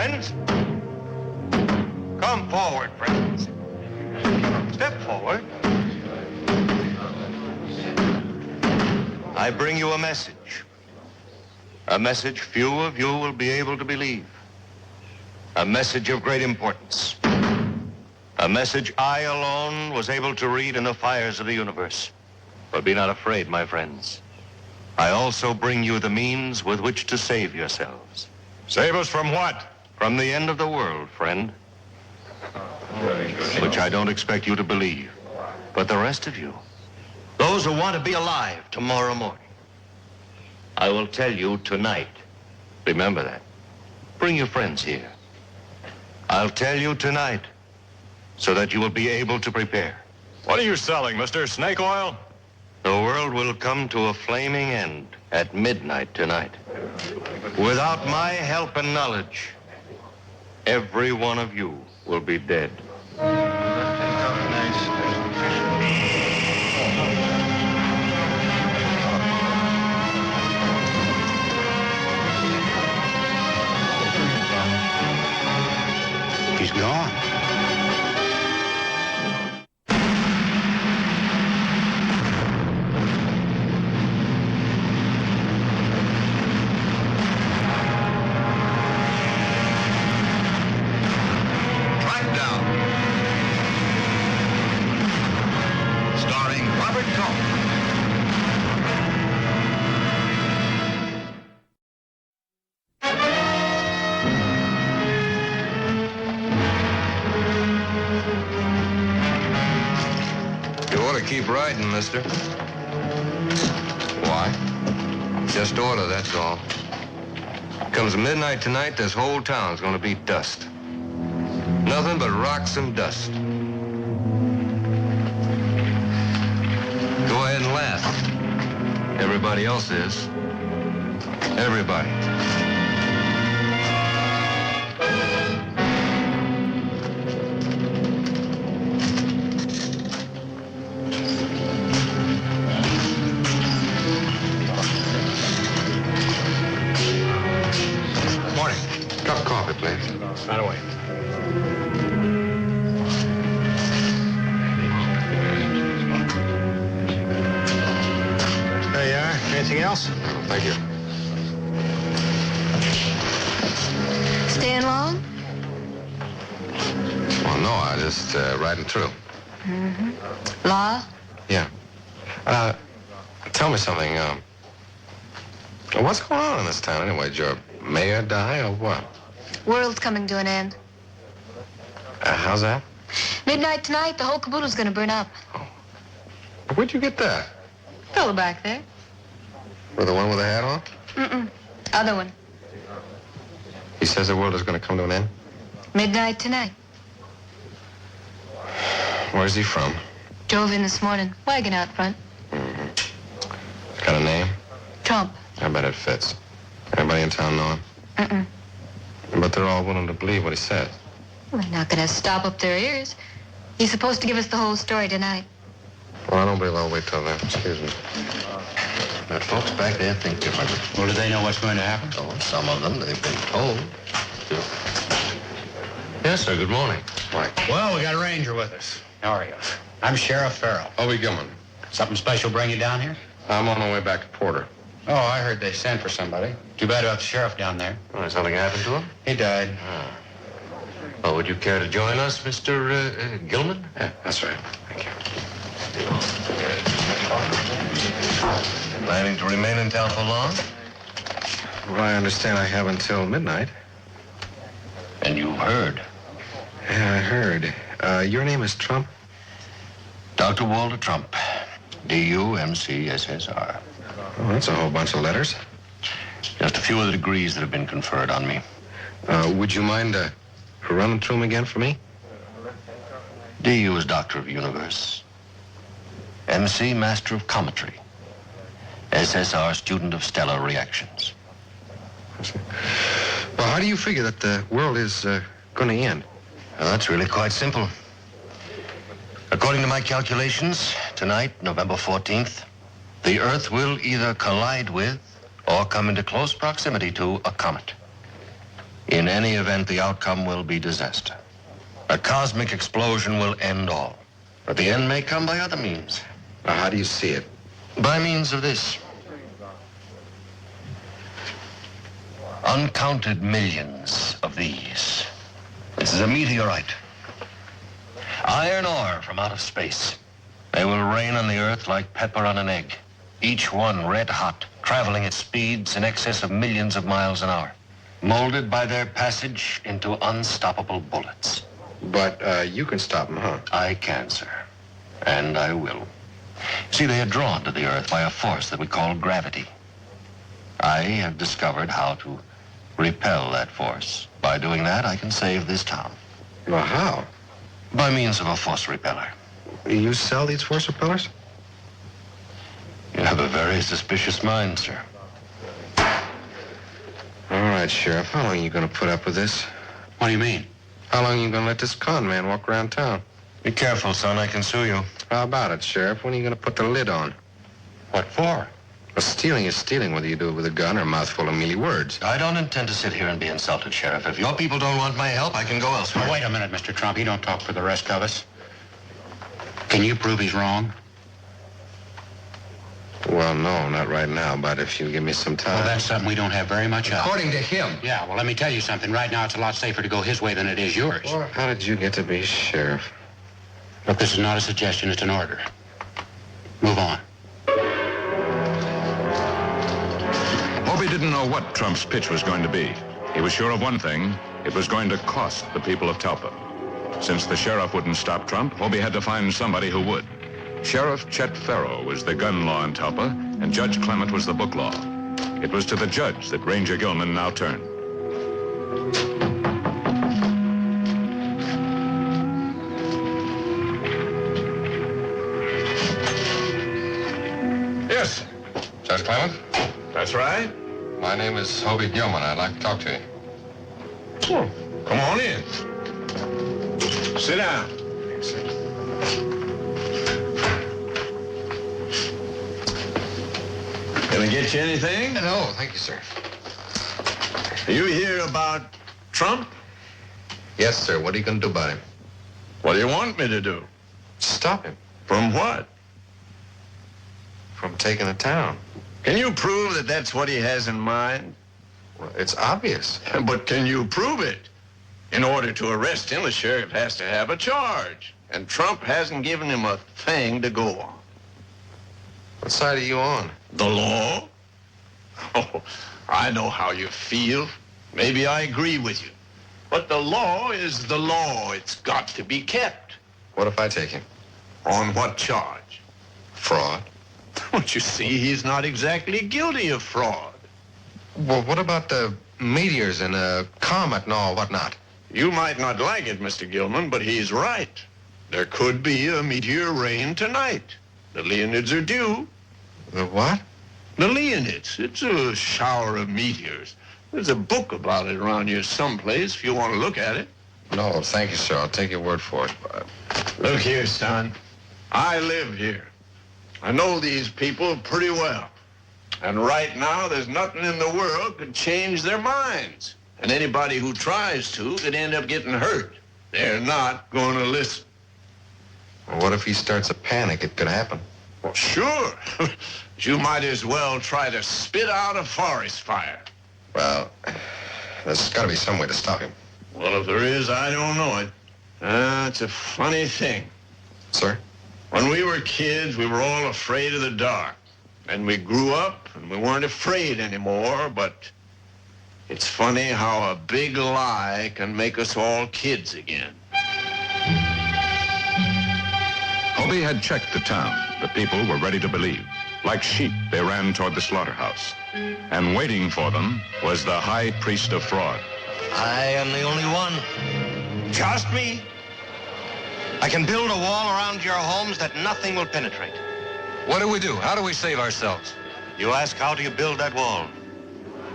Friends? Come forward, friends. Step forward. I bring you a message. A message few of you will be able to believe. A message of great importance. A message I alone was able to read in the fires of the universe. But be not afraid, my friends. I also bring you the means with which to save yourselves. Save us from what? From the end of the world, friend. Which I don't expect you to believe. But the rest of you, those who want to be alive tomorrow morning, I will tell you tonight. Remember that. Bring your friends here. I'll tell you tonight so that you will be able to prepare. What are you selling, mister? Snake oil? The world will come to a flaming end at midnight tonight. Without my help and knowledge, every one of you will be dead. He's gone. Trackdown. Starring Robert Cohn. Keep riding, mister. Why? Just order, that's all. Comes midnight tonight, this whole town's gonna be dust. Nothing but rocks and dust. Go ahead and laugh. Everybody else is. Everybody. Cup of coffee, please. Right away. There you are. Anything else? Thank you. Staying long? Well, no, I just riding through. Mm-hmm. Law? Yeah. Tell me something. What's going on in this town anyway? Did your mayor die or what? World's coming to an end. How's that? Midnight tonight, the whole caboodle's gonna burn up. Oh. Where'd you get that? Fellow back there. With the one with the hat on? Mm-mm. Other one. He says the world is going to come to an end? Midnight tonight. Where's he from? Drove in this morning. Wagon out front. Mm-hmm. Got a name? Trump. I bet it fits. Everybody in town know him? Mm-mm. But they're all willing to believe what he said. Well, they're not gonna stop up their ears. He's supposed to give us the whole story tonight. Well, I don't believe I'll wait till then. Excuse me. But folks back there think differently. Well, do they know what's going to happen? Oh, some of them, they've been told. Yes, sir. Good morning. Mike. Well, we got a ranger with us. How are you? I'm Sheriff Farrell. Obi Gilman. Something special bring you down here? I'm on my way back to Porter. Oh, I heard they sent for somebody. Too bad about the sheriff down there. Oh, something happened to him? He died. Oh, would you care to join us, Mr. Gilman? Yeah, that's right. Thank you. Planning to remain in town for long? Well, I understand I have until midnight. And you've heard. Yeah, I heard. Your name is Trump? Dr. Walter Trump. D-U-M-C-S-S-R. Oh, that's a whole bunch of letters. Just a few of the degrees that have been conferred on me. Would you mind running through them again for me? D.U. is Doctor of Universe. M.C. Master of Cometry. S.S.R. Student of Stellar Reactions. Well, how do you figure that the world is going to end? Well, that's really quite simple. According to my calculations, tonight, November 14th, the Earth will either collide with or come into close proximity to a comet. In any event, the outcome will be disaster. A cosmic explosion will end all. But the end may come by other means. Now, how do you see it? By means of this. Uncounted millions of these. This is a meteorite. Iron ore from out of space. They will rain on the earth like pepper on an egg. Each one red hot, traveling at speeds in excess of millions of miles an hour. Molded by their passage into unstoppable bullets. But you can stop them, huh? I can, sir. And I will. See, they are drawn to the earth by a force that we call gravity. I have discovered how to repel that force. By doing that, I can save this town. Well, how? By means of a force repeller. You sell these force repellers? You have a very suspicious mind, sir. All right, Sheriff. How long are you going to put up with this? What do you mean? How long are you going to let this con man walk around town? Be careful, son. I can sue you. How about it, Sheriff? When are you going to put the lid on? What for? Well, stealing is stealing, whether you do it with a gun or a mouthful of mealy words. I don't intend to sit here and be insulted, Sheriff. If your people don't want my help, I can go elsewhere. Now, wait a minute, Mr. Trump. You don't talk for the rest of us. Can you prove he's wrong? Well, no, not right now, but if you give me some time. Well, that's something we don't have very much of. According to him. Yeah, well, let me tell you something. Right now, it's a lot safer to go his way than it is yours. Well, how did you get to be sheriff? Look, this is not a suggestion. It's an order. Move on. Hobie didn't know what Trump's pitch was going to be. He was sure of one thing. It was going to cost the people of Talpa. Since the sheriff wouldn't stop Trump, Hobie had to find somebody who would. Sheriff Chet Farrow was the gun law in Talpa, and Judge Clement was the book law. It was to the judge that Ranger Gilman now turned. Yes. Judge Clement? That's right. My name is Hobie Gilman. I'd like to talk to you. Oh, come on in. Sit down. Gonna get you anything? No, thank you, sir. You hear about Trump? Yes, sir. What are you going to do about him? What do you want me to do? Stop him From what? from taking the town. Can you prove that that's what he has in mind? Well, it's obvious. But can you prove it? In order to arrest him, the sheriff has to have a charge. And Trump hasn't given him a thing to go on. What side are you on? The law? Oh, I know how you feel. Maybe I agree with you. But the law is the law. It's got to be kept. What if I take him? On what charge? Fraud. Don't you see, he's not exactly guilty of fraud. Well, what about the meteors and a comet and all whatnot? You might not like it, Mr. Gilman, but he's right. There could be a meteor rain tonight. The Leonids are due. The what? The Leonids. It's a shower of meteors. There's a book about it around here someplace if you want to look at it. No, thank you, sir. I'll take your word for it. Look here, son. I live here. I know these people pretty well. And right now, there's nothing in the world could change their minds. And anybody who tries to could end up getting hurt. They're not going to listen. Well, what if he starts a panic? It could happen. Well, sure. But you might as well try to spit out a forest fire. Well, there's got to be some way to stop him. Well, if there is, I don't know it. It's a funny thing. Sir? When we were kids, we were all afraid of the dark. And we grew up, and we weren't afraid anymore, but it's funny how a big lie can make us all kids again. Hobie had checked the town. The people were ready to believe. Like sheep, they ran toward the slaughterhouse. And waiting for them was the high priest of fraud. I am the only one. Just me? I can build a wall around your homes that nothing will penetrate. What do we do? How do we save ourselves? You ask, how do you build that wall?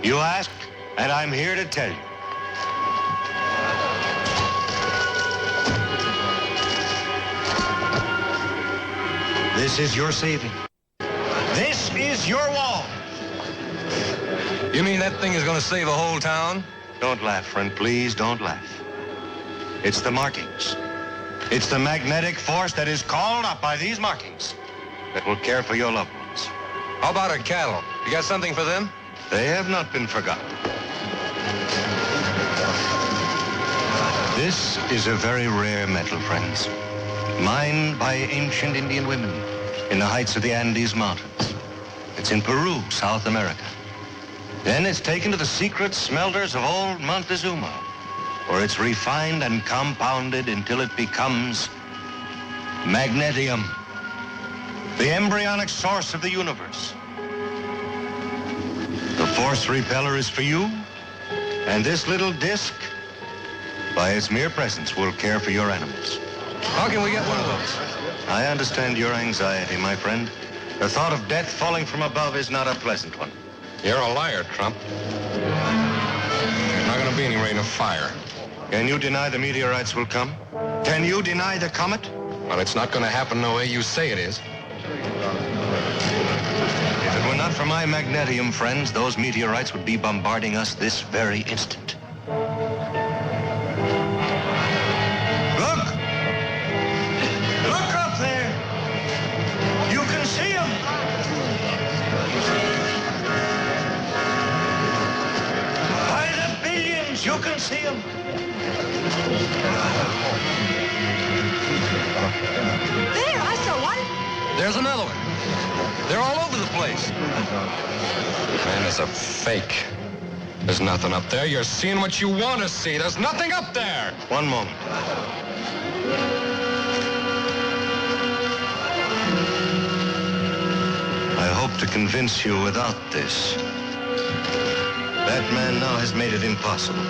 You ask, and I'm here to tell you. This is your saving. This is your wall. You mean that thing is going to save a whole town? Don't laugh, friend. Please don't laugh. It's the markings. It's the magnetic force that is called up by these markings that will care for your loved ones. How about our cattle? You got something for them? They have not been forgotten. This is a very rare metal, friends. Mined by ancient Indian women in the heights of the Andes Mountains. It's in Peru, South America. Then it's taken to the secret smelters of old Montezuma, where it's refined and compounded until it becomes magnetium, the embryonic source of the universe. The force repeller is for you, and this little disc, by its mere presence, will care for your animals. How can we get one of those? I understand your anxiety, my friend. The thought of death falling from above is not a pleasant one. You're a liar, Trump. There's not going to be any rain of fire. Can you deny the meteorites will come? Can you deny the comet? Well, it's not going to happen the way you say it is. If it were not for my magnetium, friends, those meteorites would be bombarding us this very instant. Look! Look up there! You can see them! By the billions, you can see them! There, I saw one. There's another one. They're all over the place. Man, it's a fake. There's nothing up there. You're seeing what you want to see. There's nothing up there. One moment. I hope to convince you without this. That man now has made it impossible.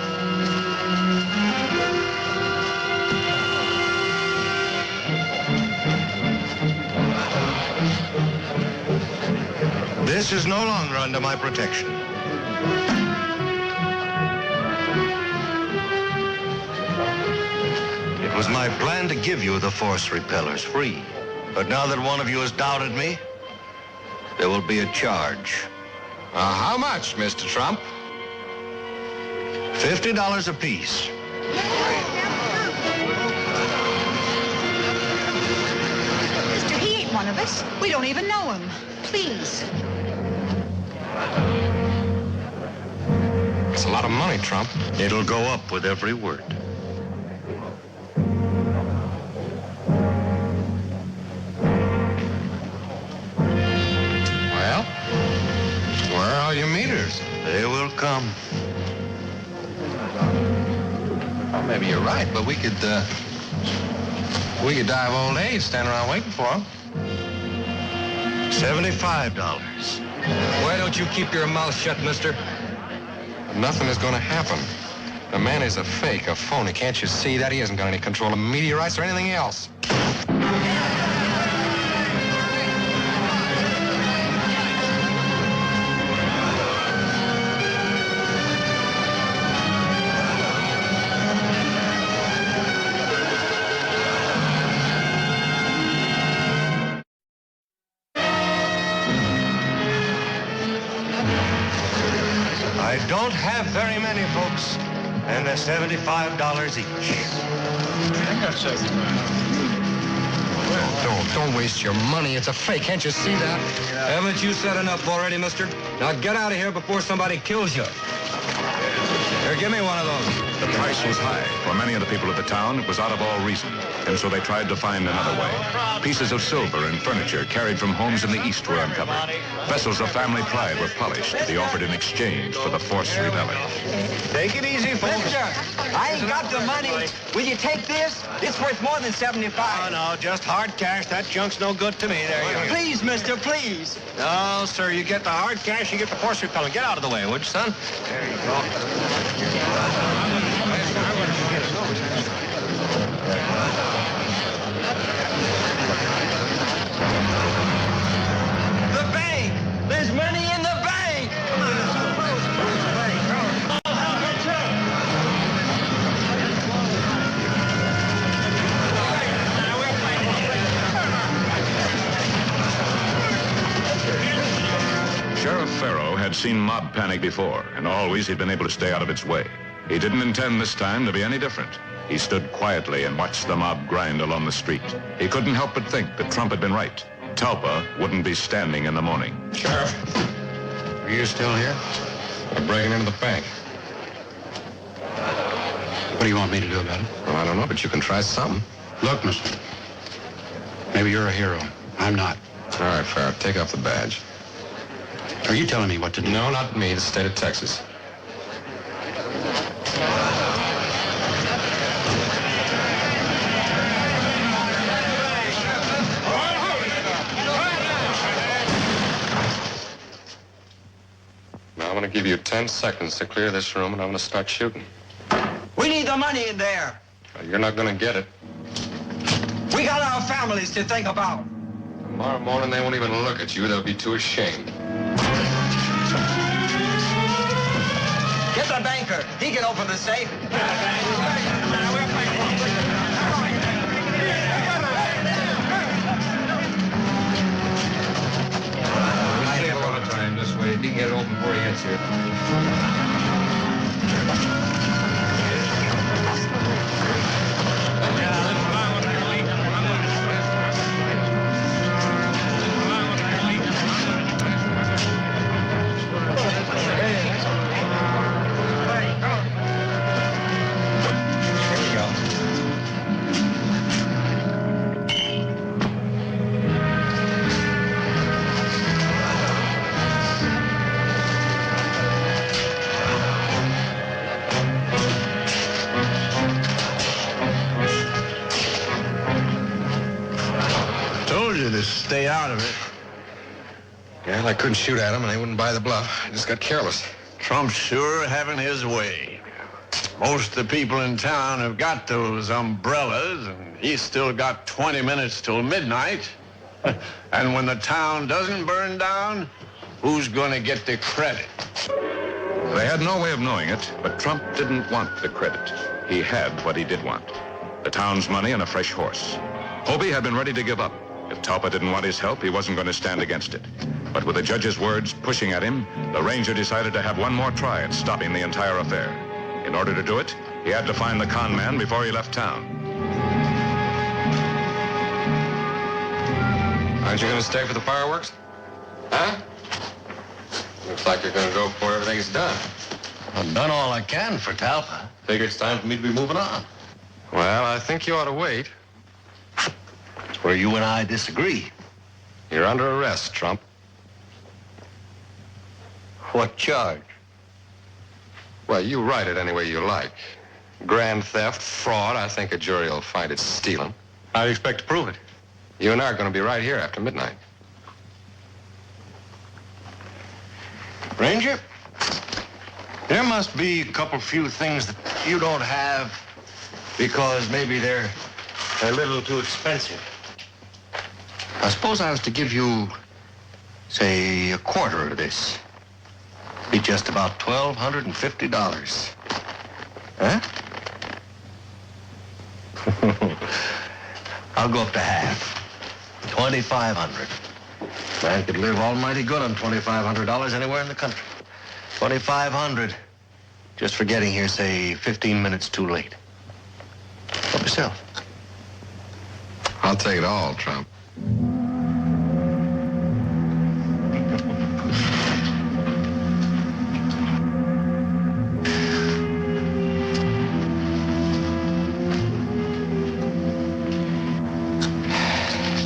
This is no longer under my protection. It was my plan to give you the force repellers free. But now that one of you has doubted me, there will be a charge. How much, Mr. Trump? $50 apiece. Mister, he ain't one of us. We don't even know him. Please. It's a lot of money, Trump. It'll go up with every word. Well, where are your meters? They will come. Well, maybe you're right, but we could die of old age standing around waiting for them. $75. Why don't you keep your mouth shut, mister? Nothing is going to happen. The man is a fake, a phony. Can't you see that? He hasn't got any control of meteorites or anything else. I don't have very many, folks, and they're $75 each. Don't waste your money. It's a fake. Can't you see that? Haven't you said enough already, mister? Now get out of here before somebody kills you. Here, give me one of those. The price was high. For many of the people of the town, it was out of all reason. And so they tried to find another way. Pieces of silver and furniture carried from homes in the East were uncovered. Vessels of family pride were polished to be offered in exchange for the force rebelling. Take it easy, folks. Mister, I ain't got the money. Will you take this? It's worth more than 75. No, just hard cash. That junk's no good to me. There you go. Please, mister, please. No, sir, you get the hard cash, you get the force repellent. Get out of the way, would you, son? There you go. The bank! There's money in the bank! Sheriff Farrow had seen mob panic before, and always he'd been able to stay out of its way. He didn't intend this time to be any different. He stood quietly and watched the mob grind along the street. He couldn't help but think that Trump had been right. Talpa wouldn't be standing in the morning. Sheriff, are you still here? We're breaking into the bank. What do you want me to do about it? Well, I don't know, but you can try something. Look, mister. Maybe you're a hero. I'm not. All right, Farrah, take off the badge. Are you telling me what to do? No, not me, the state of Texas. Now, I'm going to give you 10 seconds to clear this room, and I'm going to start shooting. We need the money in there. You're not going to get it. We got our families to think about. Tomorrow morning, they won't even look at you. They'll be too ashamed. Get the banker. He can open the safe. All the time this way. He can get it open before he gets here. To stay out of it. Yeah, I couldn't shoot at them, and they wouldn't buy the bluff. I just got careless. Trump's sure having his way. Most of the people in town have got those umbrellas, and he's still got 20 minutes till midnight. And when the town doesn't burn down, who's going to get the credit? They had no way of knowing it, but Trump didn't want the credit. He had what he did want: the town's money and a fresh horse. Hobie had been ready to give up. If Talpa didn't want his help, he wasn't going to stand against it. But with the judge's words pushing at him, the ranger decided to have one more try at stopping the entire affair. In order to do it, he had to find the con man before he left town. Aren't you going to stay for the fireworks? Huh? Looks like you're going to go before everything's done. I've done all I can for Talpa. Figure it's time for me to be moving on. Well, I think you ought to wait. It's where you and I disagree. You're under arrest, Trump. What charge? Well, you write it any way you like. Grand theft, fraud, I think a jury will find it's stealing. How do you expect to prove it? You and I are going to be right here after midnight. Ranger, there must be a couple few things that you don't have because maybe they're a little too expensive. I suppose I was to give you, say, a quarter of this. Be just about $1,250. Huh? I'll go up to half. $2,500. Man could live almighty good on $2,500 anywhere in the country. $2,500 just for getting here, say, 15 minutes too late. Help yourself. I'll take it all, Trump.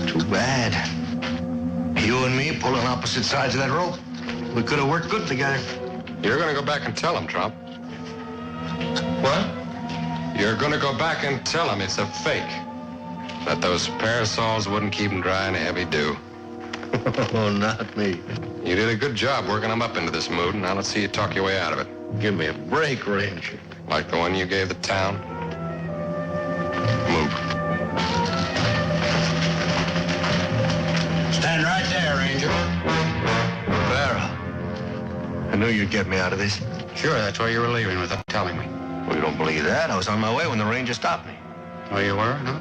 Too bad. You and me pulling opposite sides of that rope. We could have worked good together. You're going to go back and tell him, Trump. What? You're going to go back and tell him it's a fake. That those parasols wouldn't keep him dry in a heavy dew. Oh, not me. You did a good job working him up into this mood, and now let's see you talk your way out of it. Give me a break, Ranger. Like the one you gave the town. Move. Stand right there, Ranger. Farrah, I knew you'd get me out of this. Sure, that's why you were leaving without telling me. Well, you don't believe that? I was on my way when the ranger stopped me. Oh, you were, huh?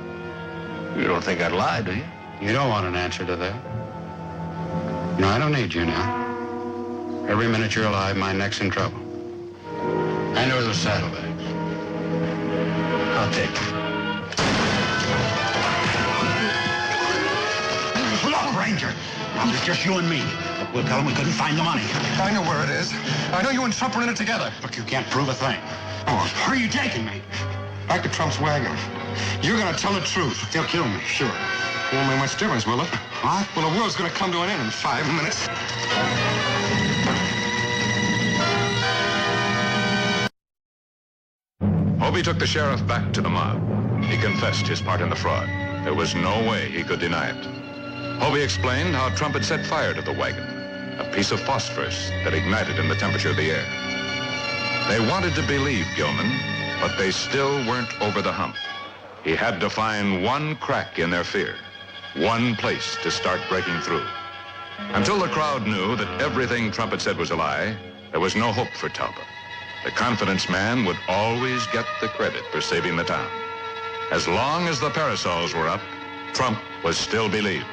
You don't think I'd lie, do you? You don't want an answer to that. No, I don't need you now. Every minute you're alive, my neck's in trouble. Hand over those saddlebags. Now, Dick. Look, Ranger. Now, it's just you and me. Look, we'll tell them we couldn't find the money. I know where it is. I know you and Trump were in it together. Look, you can't prove a thing. Oh, are you taking me? Back to Trump's wagon. You're gonna tell the truth. They'll kill me, sure. Won't make much difference, will it? What? Well, the world's gonna come to an end in 5 minutes. Hobie took the sheriff back to the mob. He confessed his part in the fraud. There was no way he could deny it. Hobie explained how Trump had set fire to the wagon, a piece of phosphorus that ignited in the temperature of the air. They wanted to believe Gilman, but they still weren't over the hump. He had to find one crack in their fear, one place to start breaking through. Until the crowd knew that everything Trump had said was a lie, there was no hope for Talbot. The confidence man would always get the credit for saving the town. As long as the parasols were up, Trump was still believed.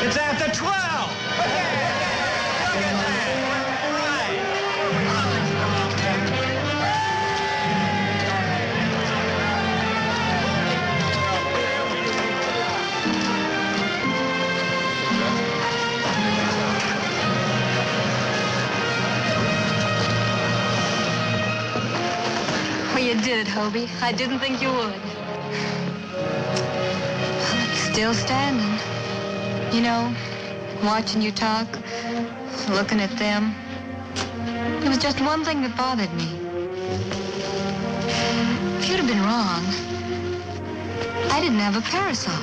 It's after 12! Well, you did it, Hobie. I didn't think you would. Well, it's still standing. You know, watching you talk, looking at them, there was just one thing that bothered me. If you'd have been wrong, I didn't have a parasol.